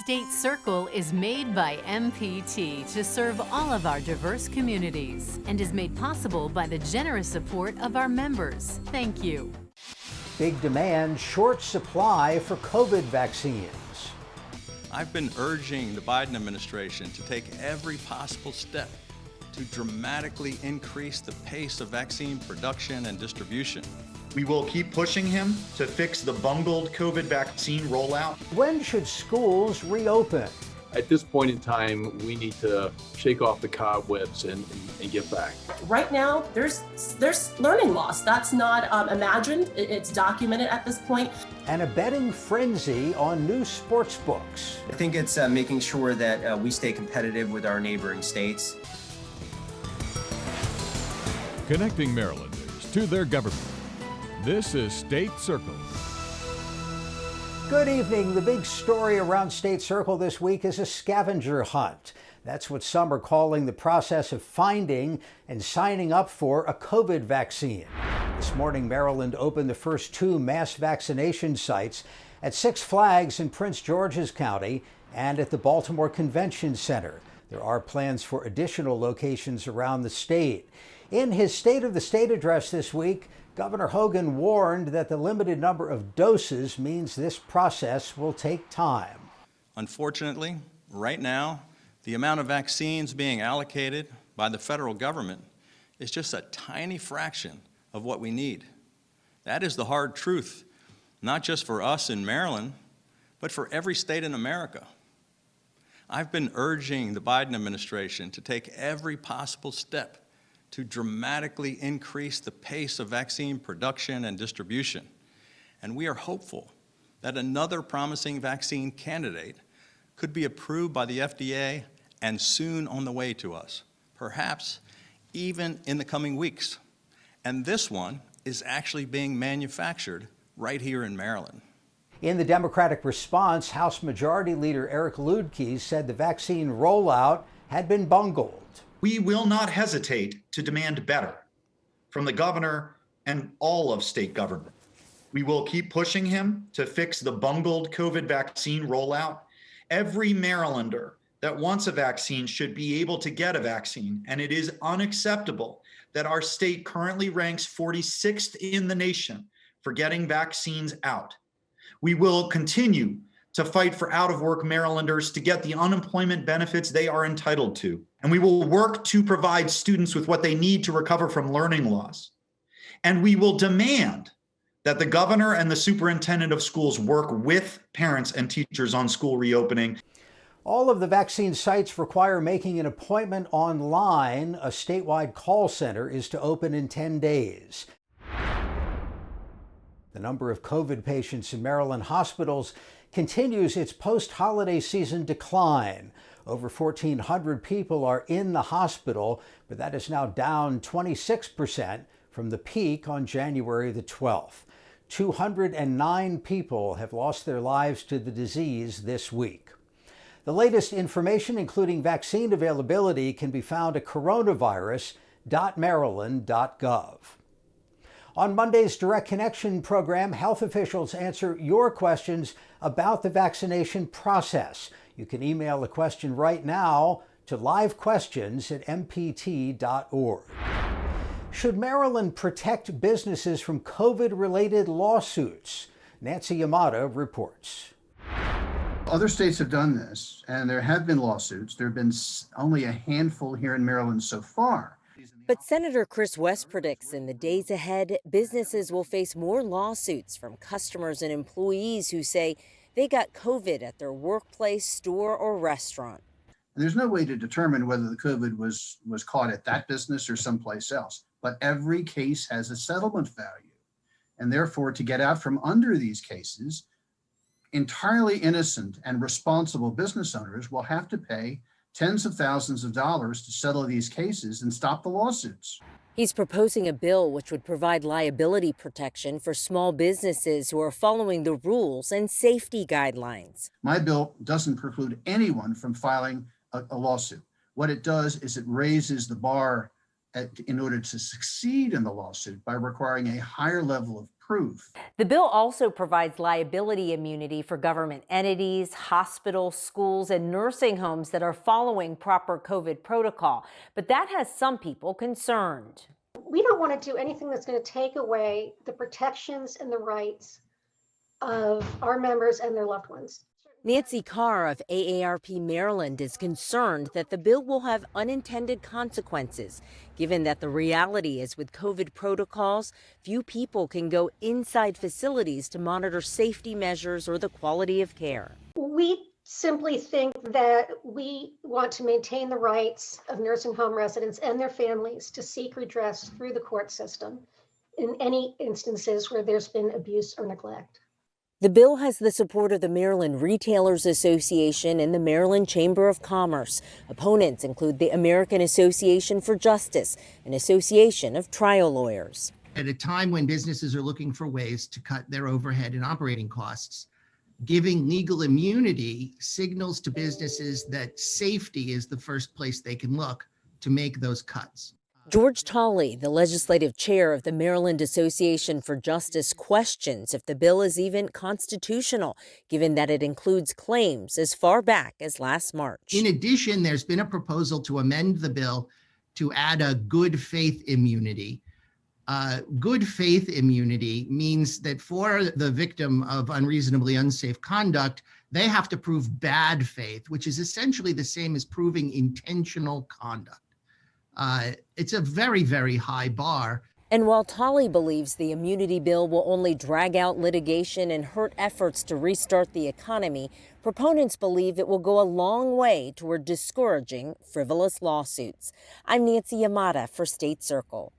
State Circle is made by MPT to serve all of our diverse communities and is made possible by the generous support of our members. Thank you. Big demand, short supply for COVID vaccines. I've been urging the Biden administration to take every possible step to dramatically increase the pace of vaccine production and distribution. We will keep pushing him to fix the bungled COVID vaccine rollout. When should schools reopen? At this point in time, we need to shake off the cobwebs and get back. Right now, there's learning loss. That's not imagined. It's documented at this point. And a betting frenzy on new sports books. I think it's making sure that we stay competitive with our neighboring states. Connecting Marylanders to their government. This is State Circle. Good evening. The big story around State Circle this week is a scavenger hunt. That's what some are calling the process of finding and signing up for a COVID vaccine. This morning, Maryland opened the first 2 mass vaccination sites at Six Flags in Prince George's County and at the Baltimore Convention Center. There are plans for additional locations around the state. In his State of the State address this week, Governor Hogan warned that the limited number of doses means this process will take time. Unfortunately, right now, the amount of vaccines being allocated by the federal government is just a tiny fraction of what we need. That is the hard truth, not just for us in Maryland, but for every state in America. I've been urging the Biden administration to take every possible step to dramatically increase the pace of vaccine production and distribution. And we are hopeful that another promising vaccine candidate could be approved by the FDA and soon on the way to us, perhaps even in the coming weeks. And this one is actually being manufactured right here in Maryland. In the Democratic response, House Majority Leader Eric Ludke said the vaccine rollout had been bungled. We will not hesitate to demand better from the governor and all of state government. We will keep pushing him to fix the bungled COVID vaccine rollout. Every Marylander that wants a vaccine should be able to get a vaccine, and it is unacceptable that our state currently ranks 46th in the nation for getting vaccines out. We will continue to fight for out-of-work Marylanders to get the unemployment benefits they are entitled to. And we will work to provide students with what they need to recover from learning loss. And we will demand that the governor and the superintendent of schools work with parents and teachers on school reopening. All of the vaccine sites require making an appointment online. A statewide call center is to open in 10 days. The number of COVID patients in Maryland hospitals continues its post-holiday season decline. Over 1,400 people are in the hospital, but that is now down 26% from the peak on January the 12th. 209 people have lost their lives to the disease this week. The latest information, including vaccine availability, can be found at coronavirus.maryland.gov. On Monday's Direct Connection program, health officials answer your questions about the vaccination process. You can email a question right now to livequestions@mpt.org. Should Maryland protect businesses from COVID-related lawsuits? Nancy Yamada reports. Other states have done this, and there have been lawsuits. There have been only a handful here in Maryland so far. But Senator Chris West predicts in the days ahead, businesses will face more lawsuits from customers and employees who say they got COVID at their workplace, store, or restaurant. And there's no way to determine whether the COVID was caught at that business or someplace else. But every case has a settlement value. And therefore, to get out from under these cases, entirely innocent and responsible business owners will have to pay tens of thousands of dollars to settle these cases and stop the lawsuits. He's proposing a bill which would provide liability protection for small businesses who are following the rules and safety guidelines. My bill doesn't preclude anyone from filing a lawsuit. What it does is it raises the bar in order to succeed in the lawsuit by requiring a higher level of approve. The bill also provides liability immunity for government entities, hospitals, schools, and nursing homes that are following proper COVID protocol. But that has some people concerned. We don't want to do anything that's going to take away the protections and the rights of our members and their loved ones. Nancy Carr of AARP Maryland is concerned that the bill will have unintended consequences, given that the reality is with COVID protocols, few people can go inside facilities to monitor safety measures or the quality of care. We simply think that we want to maintain the rights of nursing home residents and their families to seek redress through the court system in any instances where there's been abuse or neglect. The bill has the support of the Maryland Retailers Association and the Maryland Chamber of Commerce. Opponents include the American Association for Justice, an association of trial lawyers. At a time when businesses are looking for ways to cut their overhead and operating costs, giving legal immunity signals to businesses that safety is the first place they can look to make those cuts. George Tolley, the legislative chair of the Maryland Association for Justice, questions if the bill is even constitutional, given that it includes claims as far back as last March. In addition, there's been a proposal to amend the bill to add a good faith immunity. Good faith immunity means that for the victim of unreasonably unsafe conduct, they have to prove bad faith, which is essentially the same as proving intentional conduct. It's a very, very high bar. And while Tolley believes the immunity bill will only drag out litigation and hurt efforts to restart the economy, proponents believe it will go a long way toward discouraging frivolous lawsuits. I'm Nancy Yamada for State Circle.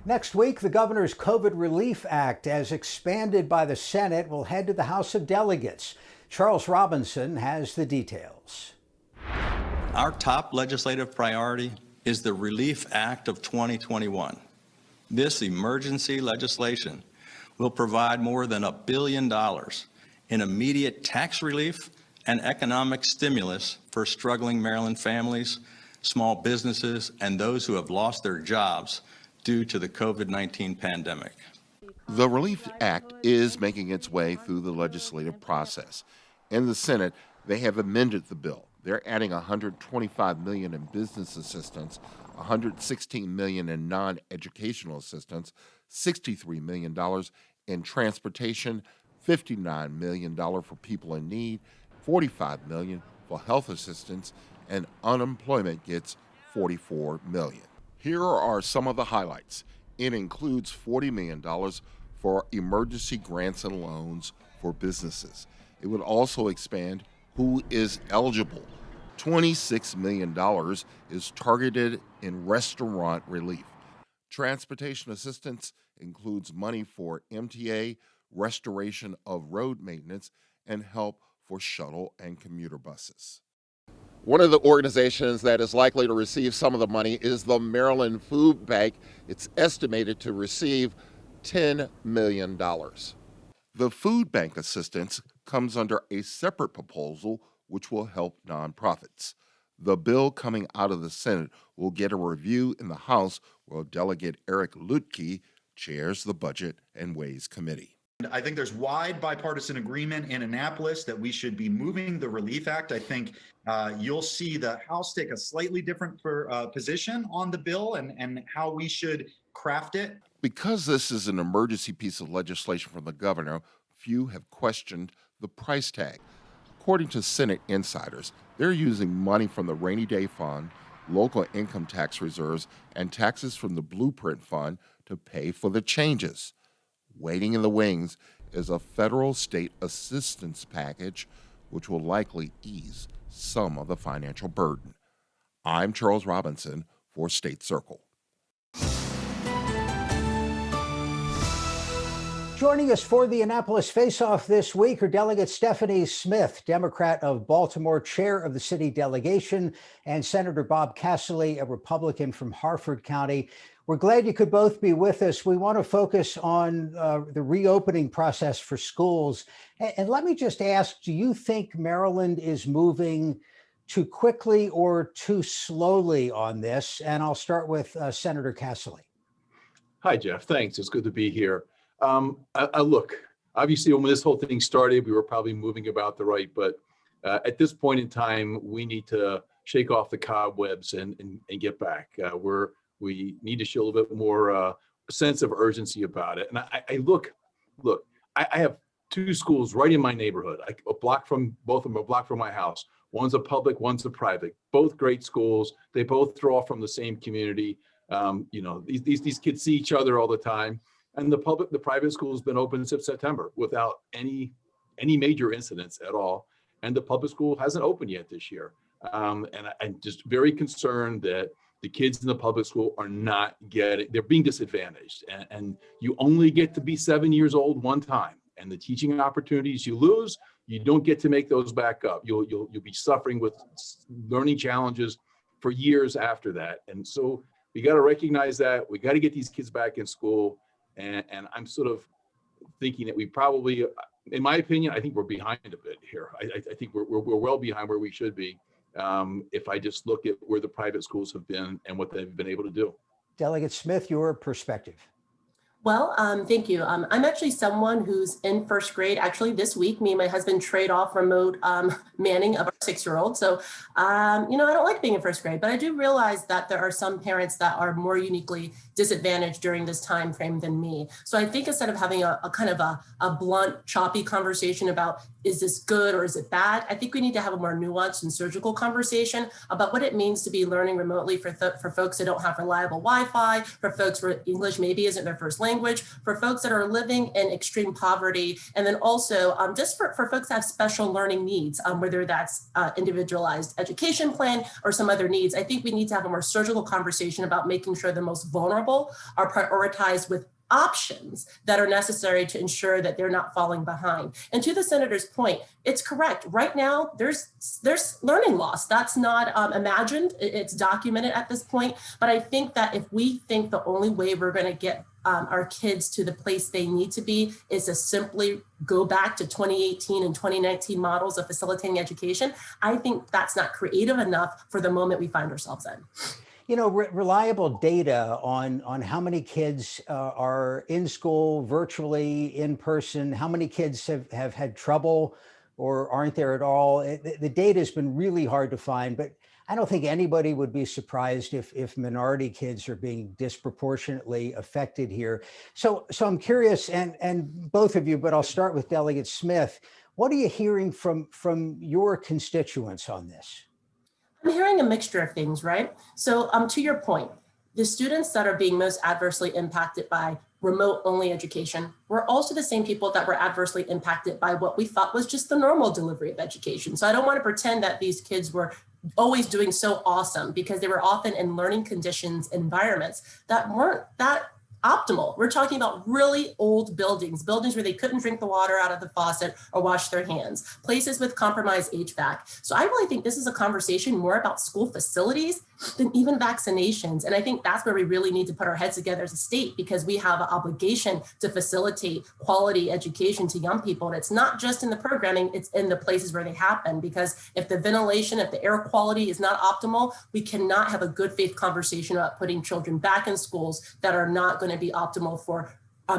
Next week, the governor's COVID Relief Act, as expanded by the Senate, will head to the House of Delegates. Charles Robinson has the details. Our top legislative priority is the Relief Act of 2021. This emergency legislation will provide more than $1 billion in immediate tax relief and economic stimulus for struggling Maryland families, small businesses, and those who have lost their jobs due to the COVID-19 pandemic. The Relief Act is making its way through the legislative process. In the Senate, they have amended the bill. They're adding $125 million in business assistance, $116 million in non-educational assistance, $63 million in transportation, $59 million for people in need, $45 million for health assistance, and unemployment gets $44 million. Here are some of the highlights. It includes $40 million for emergency grants and loans for businesses. It would also expand who is eligible. $26 million is targeted in restaurant relief. Transportation assistance includes money for MTA, restoration of road maintenance, and help for shuttle and commuter buses. One of the organizations that is likely to receive some of the money is the Maryland Food Bank. It's estimated to receive $10 million. The food bank assistance comes under a separate proposal which will help nonprofits. The bill coming out of the Senate will get a review in the House, where Delegate Eric Lutke chairs the Budget and Ways Committee. I think there's wide bipartisan agreement in Annapolis that we should be moving the Relief Act. I think you'll see the House take a slightly different position on the bill and how we should craft it. Because this is an emergency piece of legislation from the governor, few have questioned the price tag. According to Senate insiders, they're using money from the Rainy Day Fund, local income tax reserves, and taxes from the Blueprint Fund to pay for the changes. Waiting in the wings is a federal state assistance package which will likely ease some of the financial burden. I'm Charles Robinson for State Circle. Joining us for the Annapolis Face-Off this week are Delegate Stephanie Smith, Democrat of Baltimore, chair of the city delegation, and Senator Bob Casserly, a Republican from Harford County. We're glad you could both be with us. We want to focus on the reopening process for schools. And let me just ask, do you think Maryland is moving too quickly or too slowly on this? And I'll start with Senator Casserly. Hi, Jeff. Thanks. It's good to be here. Look, obviously, when this whole thing started, we were probably moving about the right, but at this point in time, we need to shake off the cobwebs and get back. We need to show a little bit more sense of urgency about it. And I have two schools right in my neighborhood, a block from both of them, a block from my house. One's a public, one's a private. Both great schools. They both draw from the same community. These kids see each other all the time. And the private school has been open since September without any major incidents at all. And the public school hasn't opened yet this year. And I'm just very concerned that the kids in the public school they're being disadvantaged. And you only get to be 7 years old one time. And the teaching opportunities you lose, you don't get to make those back up. You'll be suffering with learning challenges for years after that. And so we got to recognize that. We got to get these kids back in school. And I'm sort of thinking that we probably, in my opinion, I think we're behind a bit here. I think we're well behind where we should be. If I just look at where the private schools have been and what they've been able to do. Delegate Smith, your perspective. Well, thank you. I'm actually someone who's in first grade. Actually, this week, me and my husband trade off remote manning of our 6-year-old. So, I don't like being in first grade, but I do realize that there are some parents that are more uniquely disadvantaged during this time frame than me. So I think instead of having a kind of a blunt, choppy conversation about is this good or is it bad, I think we need to have a more nuanced and surgical conversation about what it means to be learning remotely for folks that don't have reliable Wi-Fi, for folks where English maybe isn't their first language, for folks that are living in extreme poverty, and then also just for folks that have special learning needs, whether that's individualized education plan or some other needs. I think we need to have a more surgical conversation about making sure the most vulnerable are prioritized with options that are necessary to ensure that they're not falling behind. And to the senator's point, it's correct. Right now, there's learning loss. That's not imagined. It's documented at this point. But I think that if we think the only way we're going to get our kids to the place they need to be is to simply go back to 2018 and 2019 models of facilitating education, I think that's not creative enough for the moment we find ourselves in. Reliable data on how many kids are in school, virtually, in person, how many kids have had trouble or aren't there at all. The data has been really hard to find, but I don't think anybody would be surprised if minority kids are being disproportionately affected here. So I'm curious, and both of you, but I'll start with Delegate Smith. What are you hearing from your constituents on this? I'm hearing a mixture of things, right? So to your point, the students that are being most adversely impacted by remote only education were also the same people that were adversely impacted by what we thought was just the normal delivery of education. So I don't want to pretend that these kids were always doing so awesome, because they were often in learning conditions, environments that weren't that optimal. We're talking about really old buildings where they couldn't drink the water out of the faucet or wash their hands, places with compromised HVAC. So I really think this is a conversation more about school facilities than even vaccinations. And I think that's where we really need to put our heads together as a state, because we have an obligation to facilitate quality education to young people. And it's not just in the programming, it's in the places where they happen. Because if the ventilation, if the air quality is not optimal, we cannot have a good faith conversation about putting children back in schools that are not going to be optimal for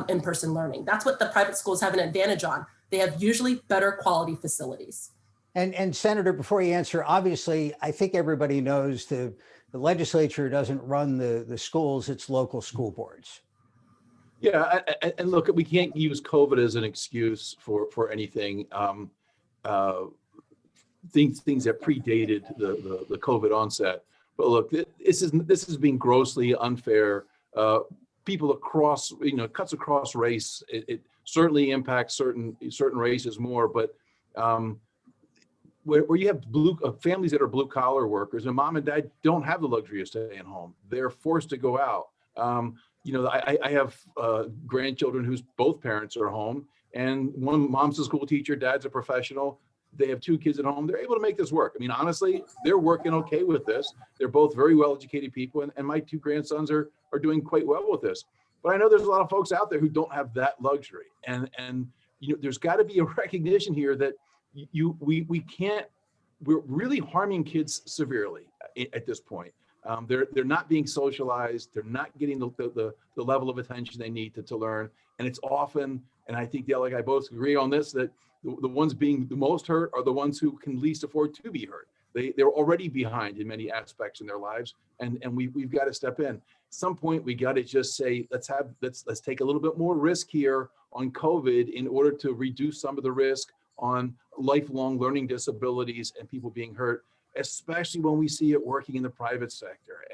in-person learning. That's what the private schools have an advantage on. They have usually better quality facilities. And Senator, before you answer, obviously, I think everybody knows the legislature doesn't run the schools, it's local school boards. Yeah, and look, we can't use COVID as an excuse for anything. Things that predated the COVID onset. But look, this is being grossly unfair. People across, cuts across race. It certainly impacts certain races more, but where you have families that are blue collar workers, and mom and dad don't have the luxury of staying home. They're forced to go out. I have grandchildren whose both parents are home, and one mom's a school teacher, dad's a professional. They have 2 kids at home. They're able to make this work. I mean, honestly, they're working okay with this. They're both very well-educated people, and my 2 grandsons are doing quite well with this. But I know there's a lot of folks out there who don't have that luxury, and there's got to be a recognition here that we can't. We're really harming kids severely at this point. They're not being socialized. They're not getting the level of attention they need to learn. And it's often, and I think the other guy both agree on this, that the ones being the most hurt are the ones who can least afford to be hurt. They're already behind in many aspects in their lives, and we've got to step in. At some point, we got to just say, let's take a little bit more risk here on COVID in order to reduce some of the risk on lifelong learning disabilities and people being hurt, especially when we see it working in the private sector.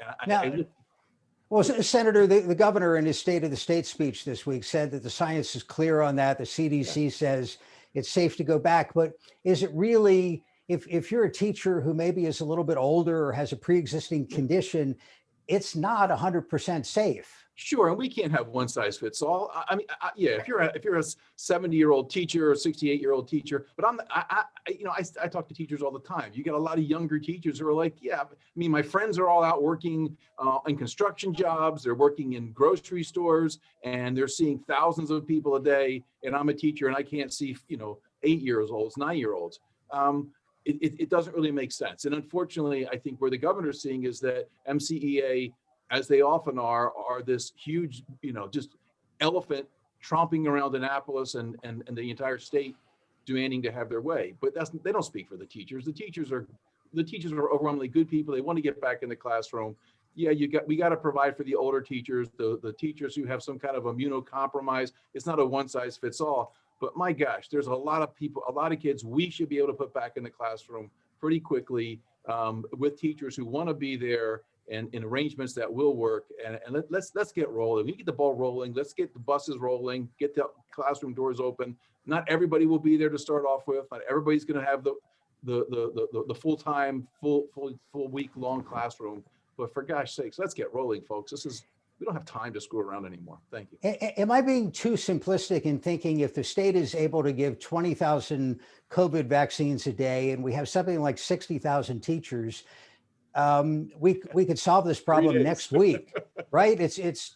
Well, Senator, the governor in his State of the State speech this week said that the science is clear on that. The CDC says it's safe to go back. But is it really, if you're a teacher who maybe is a little bit older or has a pre-existing condition, it's not 100% safe? Sure, and we can't have one size fits all. Yeah, if you're a 70-year-old teacher or 68-year-old teacher, but I talk to teachers all the time. You get a lot of younger teachers who are like, yeah, my friends are all out working in construction jobs. They're working in grocery stores, and they're seeing thousands of people a day. And I'm a teacher, and I can't see 8-year-olds, 9-year-olds. It doesn't really make sense. And unfortunately, I think where the governor's seeing is that MCEA, as they often are this huge, just elephant tromping around Annapolis and the entire state demanding to have their way. But they don't speak for the teachers. The teachers are overwhelmingly good people. They want to get back in the classroom. Yeah, we got to provide for the older teachers, the teachers who have some kind of immunocompromise. It's not a one size fits all. But my gosh, there's a lot of people, a lot of kids we should be able to put back in the classroom pretty quickly with teachers who want to be there and in arrangements that will work. And let's get rolling. We get the ball rolling. Let's get the buses rolling, get the classroom doors open. Not everybody will be there to start off with. Not everybody's going to have the full-time, full week-long classroom. But for gosh sakes, let's get rolling, folks. We don't have time to screw around anymore. Thank you. Am I being too simplistic in thinking if the state is able to give 20,000 COVID vaccines a day and we have something like 60,000 teachers, we could solve this problem next week, right? It's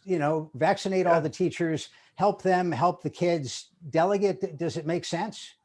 vaccinate all the teachers, help them, help the kids. Delegate, does it make sense?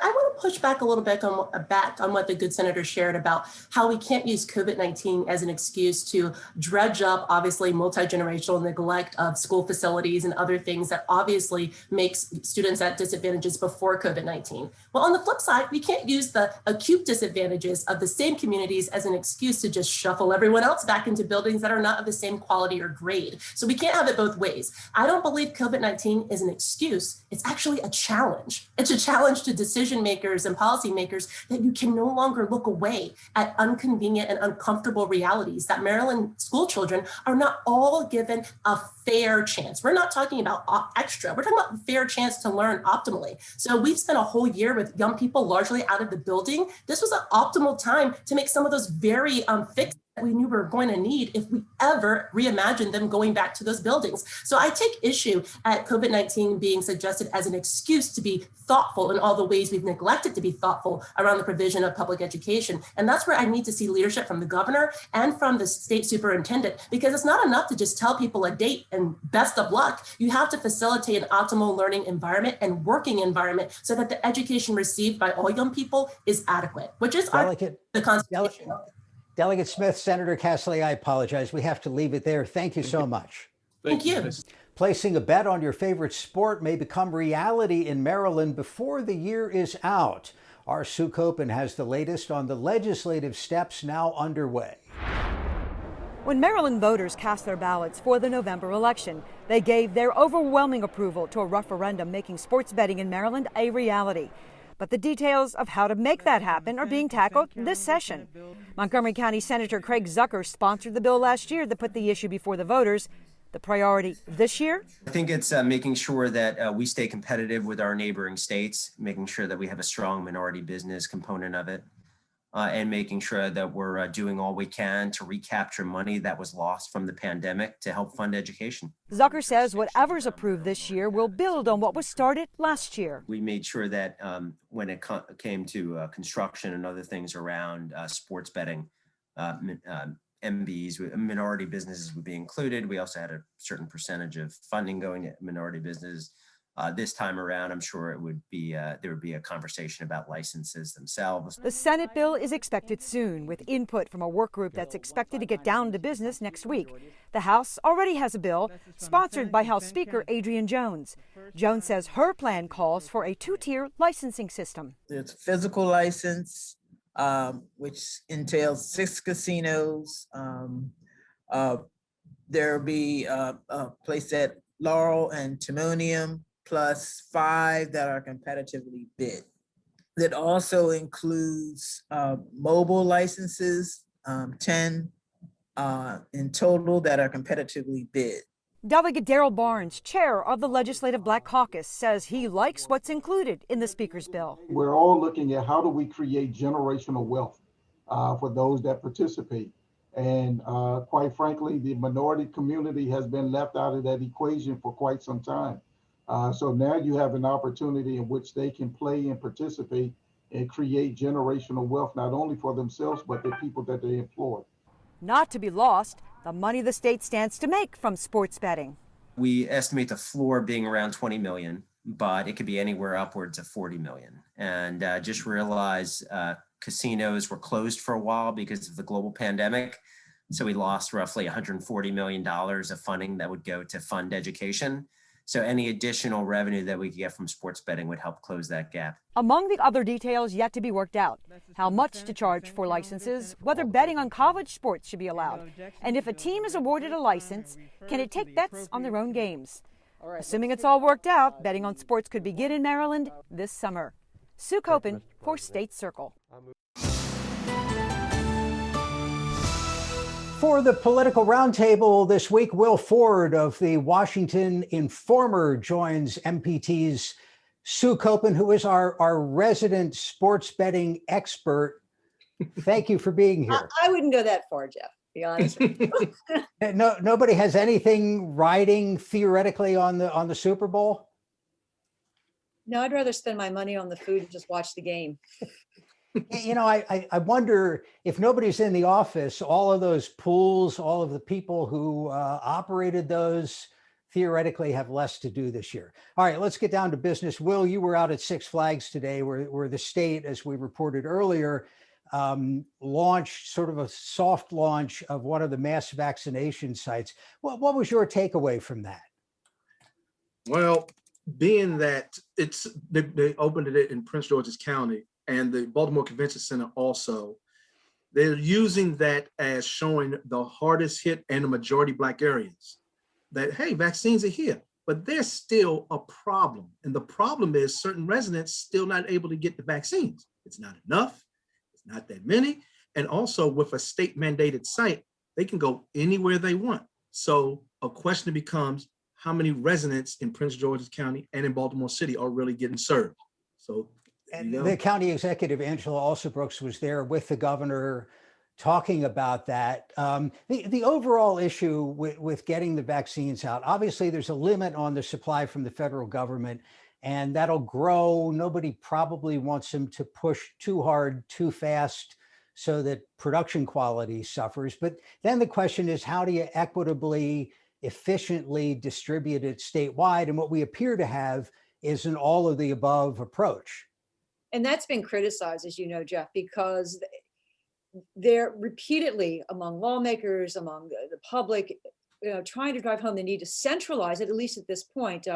I want to push back a little bit on what the good senator shared about how we can't use COVID-19 as an excuse to dredge up, obviously, multi-generational neglect of school facilities and other things that obviously makes students at disadvantages before COVID-19. Well, on the flip side, we can't use the acute disadvantages of the same communities as an excuse to just shuffle everyone else back into buildings that are not of the same quality or grade. So we can't have it both ways. I don't believe COVID-19 is an excuse. It's actually a challenge. It's a challenge to decision makers and policymakers that you can no longer look away at inconvenient and uncomfortable realities that Maryland school children are not all given a fair chance. We're not talking about extra. We're talking about a fair chance to learn optimally. So we've spent a whole year with young people largely out of the building. This was an optimal time to make some of those very fixes that we knew we were going to need if we ever reimagined them going back to those buildings. So I take issue at COVID-19 being suggested as an excuse to be thoughtful in all the ways we've neglected to be thoughtful around the provision of public education. And that's where I need to see leadership from the governor and from the state superintendent, because it's not enough to just tell people a date and best of luck. You have to facilitate an optimal learning environment and working environment so that the education received by all young people is adequate, which is the Constitution. Delegate Smith, Senator Casserly, I apologize. We have to leave it there. Thank you so much. Thank you. Placing a bet on your favorite sport may become reality in Maryland before the year is out. Our Sue Copen has the latest on the legislative steps now underway. When Maryland voters cast their ballots for the November election, they gave their overwhelming approval to a referendum making sports betting in Maryland a reality. But the details of how to make that happen are being tackled this session. Montgomery County Senator Craig Zucker sponsored the bill last year that put the issue before the voters. The priority this year? I think it's making sure that we stay competitive with our neighboring states, making sure that we have a strong minority business component of it, and making sure that we're doing all we can to recapture money that was lost from the pandemic to help fund education. Zucker says whatever's approved this year will build on what was started last year. We made sure that when it came to construction and other things around sports betting, MBs, minority businesses would be included. We also had a certain percentage of funding going to minority businesses. This time around, I'm sure it would be there would be a conversation about licenses themselves. The Senate bill is expected soon, with input from a work group that's expected to get down to business next week. The House already has a bill sponsored by House Speaker Adrian Jones. Jones says her plan calls for a two-tier licensing system. There's a physical license, which entails 6 casinos. There'll be a place at Laurel and Timonium, plus 5 that are competitively bid. That also includes mobile licenses, 10 in total that are competitively bid. Delegate Darrell Barnes, chair of the Legislative Black Caucus, says he likes what's included in the Speaker's bill. We're all looking at how do we create generational wealth for those that participate. And quite frankly, the minority community has been left out of that equation for quite some time. So now you have an opportunity in which they can play and participate and create generational wealth, not only for themselves, but the people that they employ. Not to be lost, the money the state stands to make from sports betting. We estimate the floor being around 20 million, but it could be anywhere upwards of 40 million. And just realize casinos were closed for a while because of the global pandemic. So we lost roughly $140 million of funding that would go to fund education. So any additional revenue that we could get from sports betting would help close that gap. Among the other details yet to be worked out, how much to charge for licenses, whether betting on college sports should be allowed, and if a team is awarded a license, can it take bets on their own games? Assuming it's all worked out, betting on sports could begin in Maryland this summer. Sue Copen for State Circle. For the political roundtable this week, Will Ford of the Washington Informer joins MPT's Sue Copen, who is our resident sports betting expert. Thank you for being here. I wouldn't go that far, Jeff, to be honest with you. Nobody has anything riding theoretically on the Super Bowl? No, I'd rather spend my money on the food and just watch the game. You know, I wonder if nobody's in the office, all of those pools, all of the people who operated those theoretically have less to do this year. All right, let's get down to business. Will, you were out at Six Flags today where the state, as we reported earlier, launched sort of a soft launch of one of the mass vaccination sites. What was your takeaway from that? Well, being that they opened it in Prince George's County, and the Baltimore Convention Center also, they're using that as showing the hardest hit and the majority Black areas that, hey, vaccines are here, but there's still a problem. And the problem is certain residents still not able to get the vaccines. It's not enough, it's not that many. And also with a state mandated site, they can go anywhere they want. So a question becomes, how many residents in Prince George's County and in Baltimore City are really getting served? So and the county executive, Angela Alsobrooks, was there with the governor talking about that. The overall issue with getting the vaccines out, obviously there's a limit on the supply from the federal government, and that'll grow. Nobody probably wants them to push too hard, too fast, so that production quality suffers. But then the question is, how do you equitably, efficiently distribute it statewide? And what we appear to have is an all of the above approach. And that's been criticized, as you know, Jeff, because they're repeatedly among lawmakers, among the public, trying to drive home the need to centralize it, at least at this point.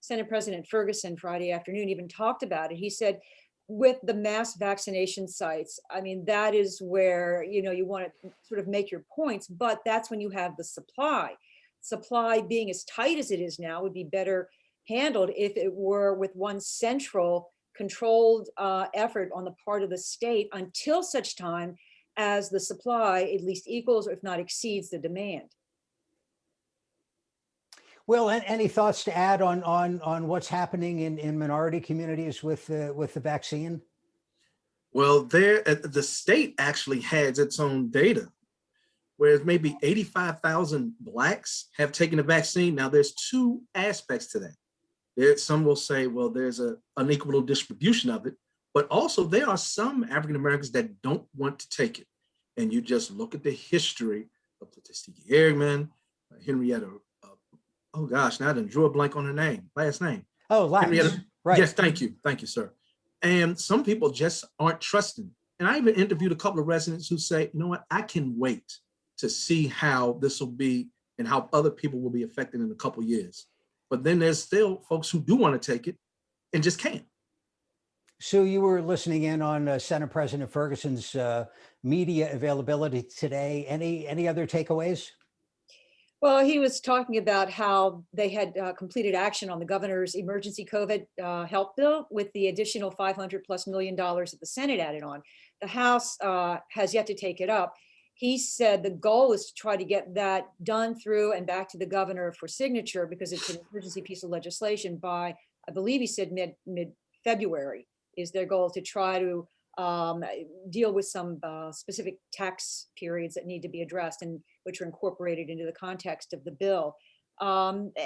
Senate President Ferguson Friday afternoon even talked about it. He said, with the mass vaccination sites, I mean, that is where, you want to sort of make your points, but that's when you have the supply. Supply being as tight as it is now would be better handled if it were with one central controlled effort on the part of the state until such time as the supply at least equals or if not exceeds the demand. Will, any thoughts to add on what's happening in minority communities with the vaccine? Well, the state actually has its own data, whereas maybe 85,000 Blacks have taken the vaccine. Now, there's two aspects to that. Some will say, well, there's an unequal distribution of it, but also there are some African Americans that don't want to take it. And you just look at the history of Tuskegee Airmen, Henrietta, oh gosh, now I done drew a blank on her last name. Oh, lax. Right. Yes, thank you, sir. And some people just aren't trusting. And I even interviewed a couple of residents who say, you know what, I can wait to see how this will be and how other people will be affected in a couple of years. But then there's still folks who do want to take it and just can't. Sue, you were listening in on Senate President Ferguson's media availability today. Any other takeaways? Well, he was talking about how they had completed action on the governor's emergency COVID help bill with the additional $500+ million that the Senate added on. The House has yet to take it up. He said the goal is to try to get that done through and back to the governor for signature because it's an emergency piece of legislation by, I believe he said mid-February is their goal, to try to deal with some specific tax periods that need to be addressed and which are incorporated into the context of the bill.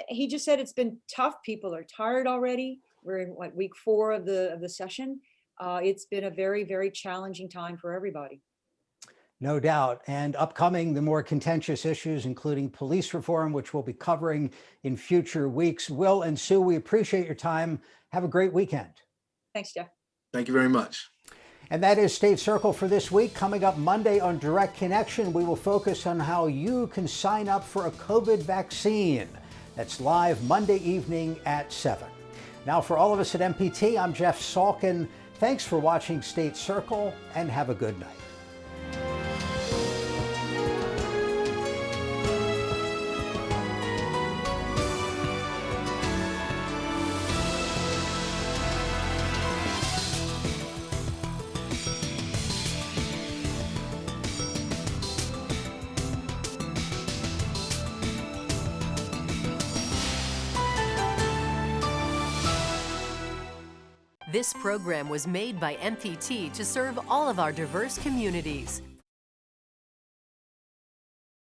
He just said it's been tough. People are tired already. We're in week 4 of the session. It's been a very, very challenging time for everybody. No doubt. And upcoming, the more contentious issues, including police reform, which we'll be covering in future weeks. Will and Sue, we appreciate your time. Have a great weekend. Thanks, Jeff. Thank you very much. And that is State Circle for this week. Coming up Monday on Direct Connection, we will focus on how you can sign up for a COVID vaccine. That's live Monday evening at 7. Now, for all of us at MPT, I'm Jeff Salkin. Thanks for watching State Circle, and have a good night. This program was made by MPT to serve all of our diverse communities.